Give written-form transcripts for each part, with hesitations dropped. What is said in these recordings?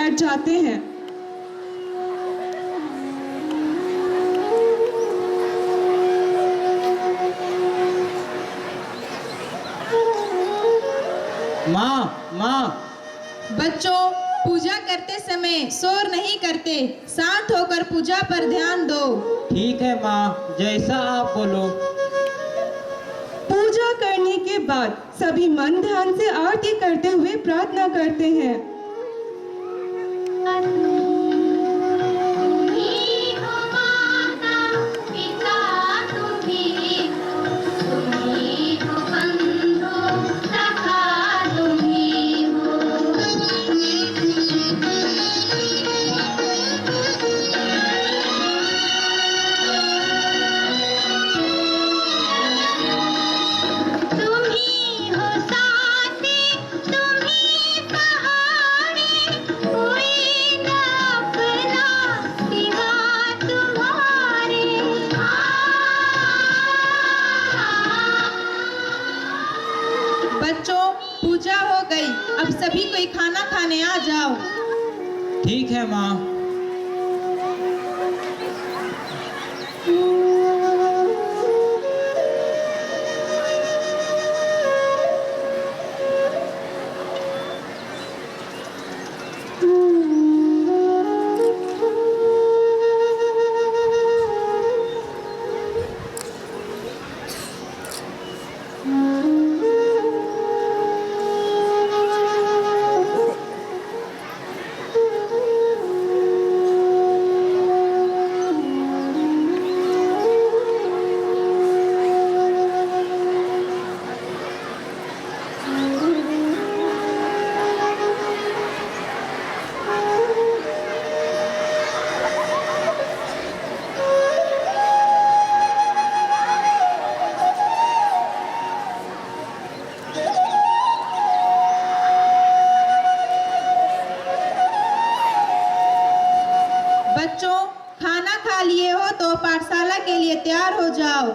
बैठ जाते हैं। माँ माँ। बच्चों, पूजा करते समय शोर नहीं करते, शांत होकर पूजा पर ध्यान दो। ठीक है माँ, जैसा आप बोलो। पूजा करने के बाद सभी मन ध्यान से आरती करते हुए प्रार्थना करते हैं। बच्चों, पूजा हो गई, अब सभी कोई खाना खाने आ जाओ। ठीक है माँ। बच्चों, खाना खा लिए हो तो पाठशाला के लिए तैयार हो जाओ।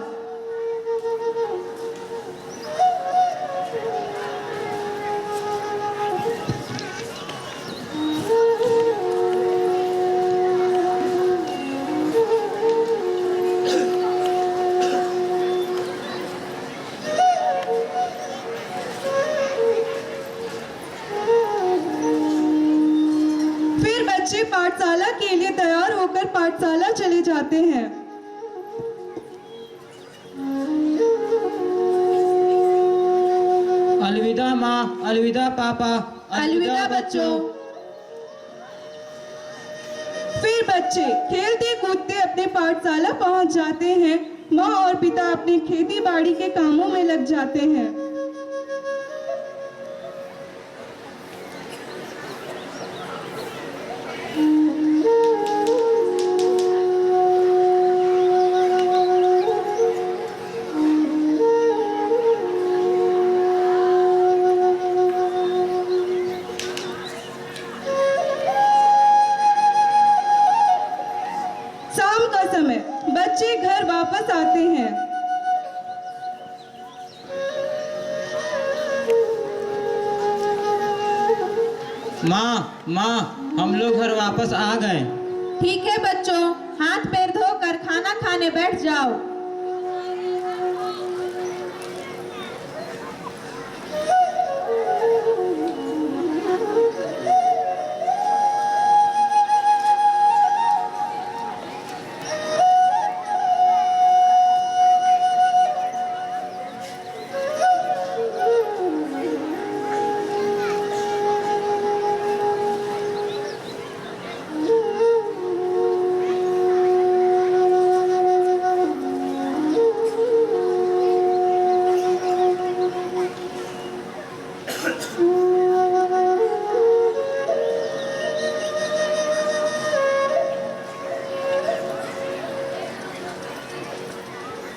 फिर बच्चे पाठशाला के लिए तैयार होकर पाठशाला चले जाते हैं। अलविदा माँ, अलविदा पापा, अलविदा बच्चों। फिर बच्चे खेलते कूदते अपने पाठशाला पहुंच जाते हैं। माँ और पिता अपनी खेती बाड़ी के कामों में लग जाते हैं। शाम का समय बच्चे घर वापस आते हैं। माँ माँ, हम लोग घर वापस आ गए। ठीक है बच्चों, हाथ पैर धोकर खाना खाने बैठ जाओ।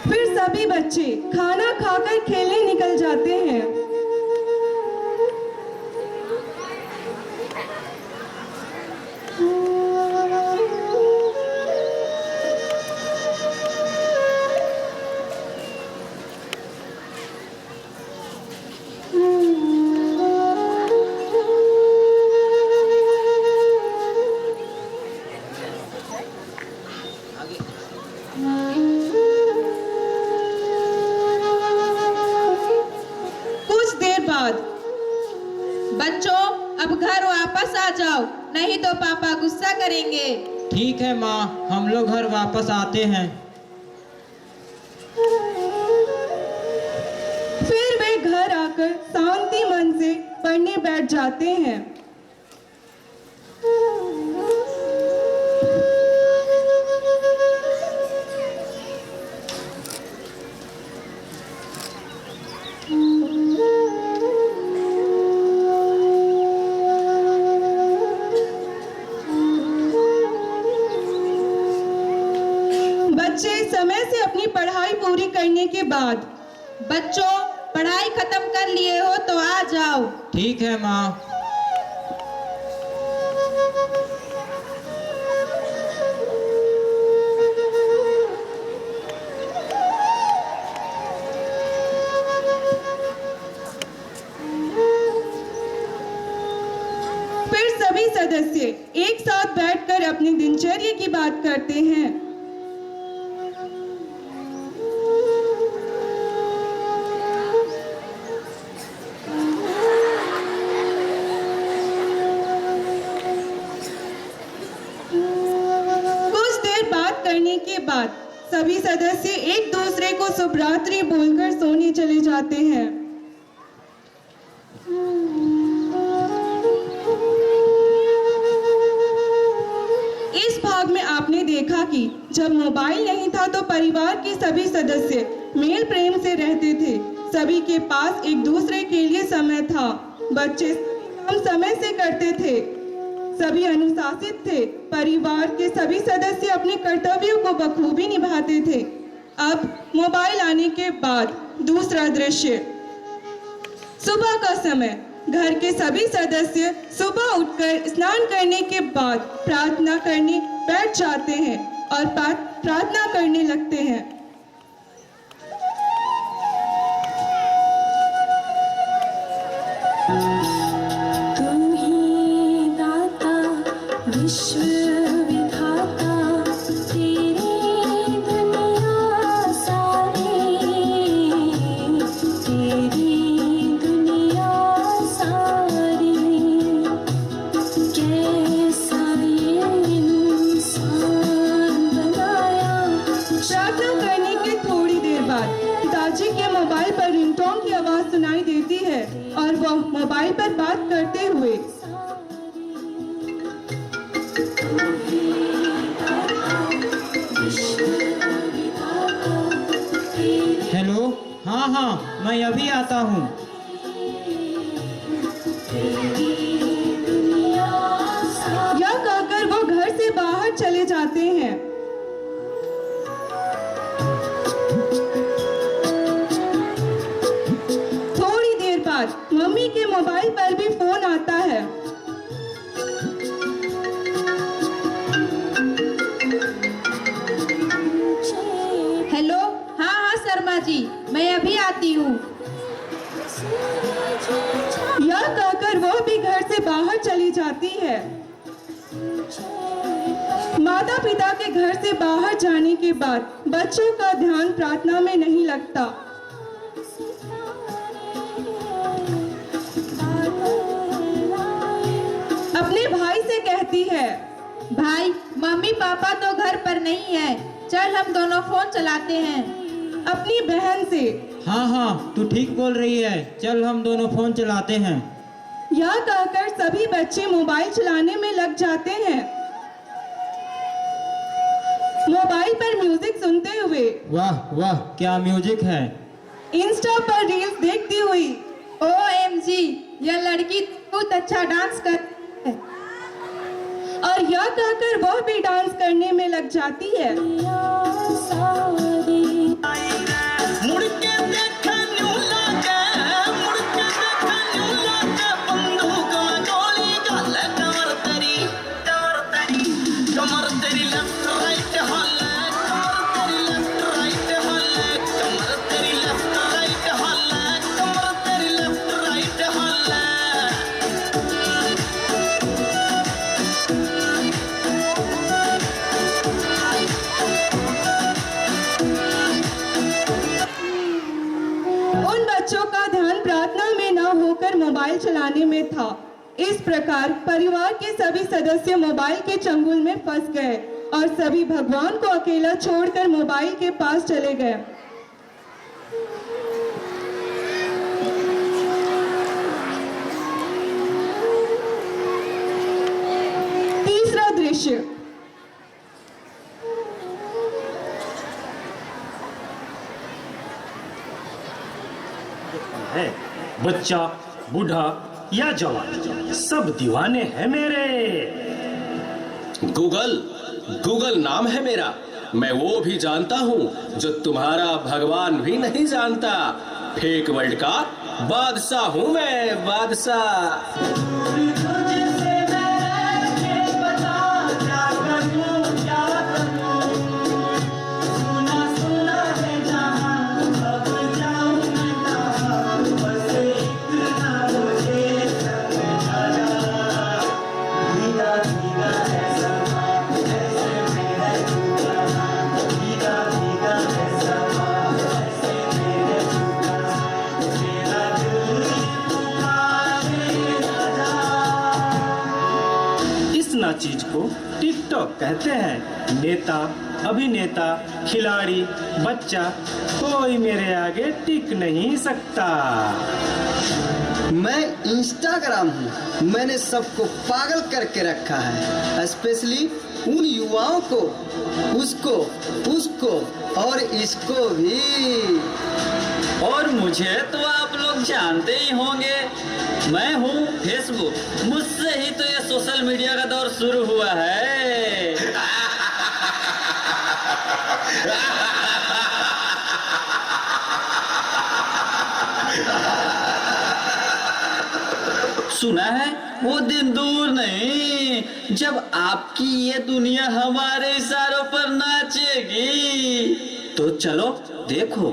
फिर सभी बच्चे खाना खाकर खेलने निकल जाते हैं। जाओ, नहीं तो पापा गुस्सा करेंगे। ठीक है माँ, हम लोग घर वापस आते हैं। फिर वे घर आकर शांति मन से पढ़ने बैठ जाते हैं। बच्चे समय से अपनी पढ़ाई पूरी करने के बाद बच्चों, पढ़ाई खत्म कर लिए हो तो आ जाओ। ठीक है माँ। फिर सभी सदस्य एक साथ बैठकर अपनी दिनचर्या की बात करते हैं। कुछ देर बात करने के बाद सभी सदस्य एक दूसरे को शुभ रात्रि बोलकर सोने चले जाते हैं। इस भाग में आपने देखा कि जब मोबाइल नहीं था तो परिवार के सभी सदस्य मेल प्रेम से रहते थे। सभी के पास एक दूसरे के लिए समय था। बच्चे काम समय से करते थे। सभी अनुशासित थे। परिवार के सभी सदस्य अपने कर्तव्यों को बखूबी निभाते थे। अब मोबाइल आने के बाद दूसरा दृश्य। सुबह का समय। घर के सभी सदस्य सुबह उठकर स्नान करने के बाद प्रार्थना करने बैठ जाते हैं और प्रार्थना करने लगते हैं। विश्व विधाता तेरी दुनिया सारी, तेरी दुनिया सारी, कैसा ये इंसान बनाया। प्रार्थना करने के थोड़ी देर बाद पिताजी के मोबाइल पर रिंगटोन की आवाज सुनाई देती है और वह मोबाइल पर बात करते हुए हेलो, हाँ हाँ, मैं अभी आता हूँ। यह कहकर वो घर से बाहर चले जाते हैं। थोड़ी देर बाद मम्मी के मोबाइल पर भी फोन आता है। हेलो, हाँ हाँ शर्मा जी, मैं अभी आती हूँ। यह कहकर वो भी घर से बाहर चली जाती है। माता पिता के घर से बाहर जाने के बाद बच्चों का ध्यान प्रार्थना में नहीं लगता। अपने भाई से कहती है, भाई, मम्मी पापा तो घर पर नहीं है, चल हम दोनों फोन चलाते हैं। अपनी बहन से, हाँ हाँ, तू ठीक बोल रही है, चल हम दोनों फोन चलाते हैं। यह कहकर सभी बच्चे मोबाइल चलाने में लग जाते हैं। मोबाइल पर म्यूजिक सुनते हुए, वाह वाह, क्या म्यूजिक है। इंस्टा पर रील्स देखती हुई, OMG, यह लड़की बहुत अच्छा डांस करती है। और यह कहकर वह भी डांस करने में लग जाती है। मुड़ के देखा न्यू लागे, मुड़ के देखा न्यू लागे, बंदूक में गोली डाले, कमर तेरी लेफ्ट राइट हाले, कमर तेरी लेफ्ट राइट हाले, कमर तेरी लेफ्ट राइट हाले, कमर तेरी लेफ्ट राइट हाले। उन बच्चों का ध्यान प्रार्थना में न होकर मोबाइल चलाने में था। इस प्रकार परिवार के सभी सदस्य मोबाइल के चंगुल में फंस गए और सभी भगवान को अकेला छोड़कर मोबाइल के पास चले गए। तीसरा दृश्य। है बच्चा, बूढ़ा या जवान, सब दीवाने हैं मेरे। गूगल नाम है मेरा। मैं वो भी जानता हूँ जो तुम्हारा भगवान भी नहीं जानता। फेक वर्ल्ड का बादशाह हूँ मैं, बादशाह। चीज को टिकटॉक कहते हैं। नेता, अभिनेता, खिलाड़ी, बच्चा, कोई मेरे आगे टिक नहीं सकता। मैं इंस्टाग्राम हूँ। मैंने सबको पागल करके रखा है, स्पेशली उन युवाओं को, उसको और इसको भी। और मुझे तो आप लोग जानते ही होंगे, मैं हूँ फेसबुक। मुझसे ही तो ये सोशल मीडिया का दौर शुरू हुआ है। सुना है वो दिन दूर नहीं जब आपकी ये दुनिया हमारे इशारों पर नाचेगी। तो चलो देखो।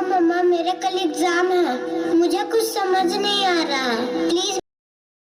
मम्मा मेरा कल एग्जाम है, मुझे कुछ समझ नहीं आ रहा है, प्लीज